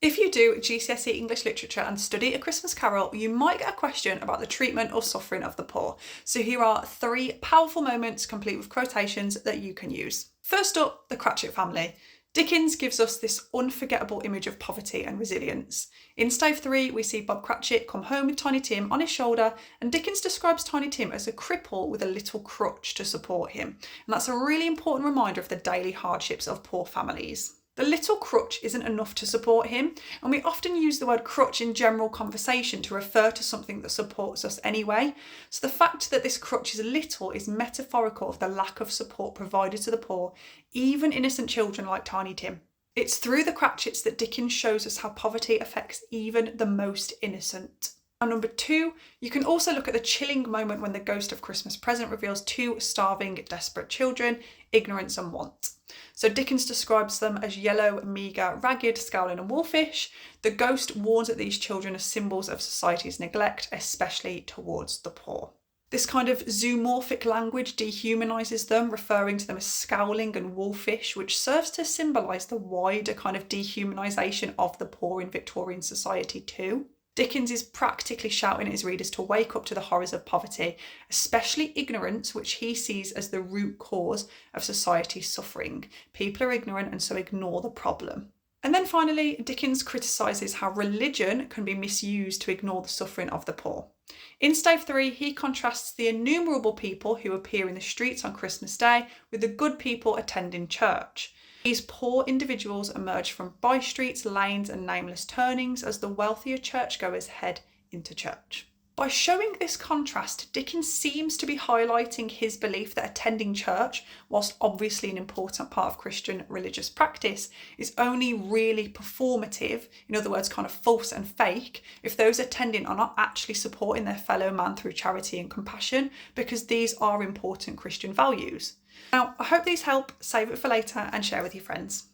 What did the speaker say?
If you do GCSE English Literature and study A Christmas Carol, you might get a question about the treatment or suffering of the poor. So here are 3 powerful moments complete with quotations that you can use. First up, the Cratchit family. Dickens gives us this unforgettable image of poverty and resilience. In Stave 3, we see Bob Cratchit come home with Tiny Tim on his shoulder, and Dickens describes Tiny Tim as a cripple with a little crutch to support him. And that's a really important reminder of the daily hardships of poor families. The little crutch isn't enough to support him, and we often use the word crutch in general conversation to refer to something that supports us anyway. So the fact that this crutch is little is metaphorical of the lack of support provided to the poor, even innocent children like Tiny Tim. It's through the Cratchits that Dickens shows us how poverty affects even the most innocent. And number 2, you can also look at the chilling moment when the ghost of Christmas Present reveals 2 starving, desperate children, ignorance and want. So Dickens describes them as yellow, meagre, ragged, scowling and wolfish. The ghost warns that these children are symbols of society's neglect, especially towards the poor. This kind of zoomorphic language dehumanises them, referring to them as scowling and wolfish, which serves to symbolise the wider kind of dehumanisation of the poor in Victorian society too. Dickens is practically shouting at his readers to wake up to the horrors of poverty, especially ignorance, which he sees as the root cause of society's suffering. People are ignorant and so ignore the problem. And then finally, Dickens criticises how religion can be misused to ignore the suffering of the poor. In Stave 3, he contrasts the innumerable people who appear in the streets on Christmas Day with the good people attending church. These poor individuals emerge from by streets, lanes and nameless turnings as the wealthier churchgoers head into church. By showing this contrast, Dickens seems to be highlighting his belief that attending church, whilst obviously an important part of Christian religious practice, is only really performative, in other words, kind of false and fake, if those attending are not actually supporting their fellow man through charity and compassion, because these are important Christian values. Now, I hope these help. Save it for later and share with your friends.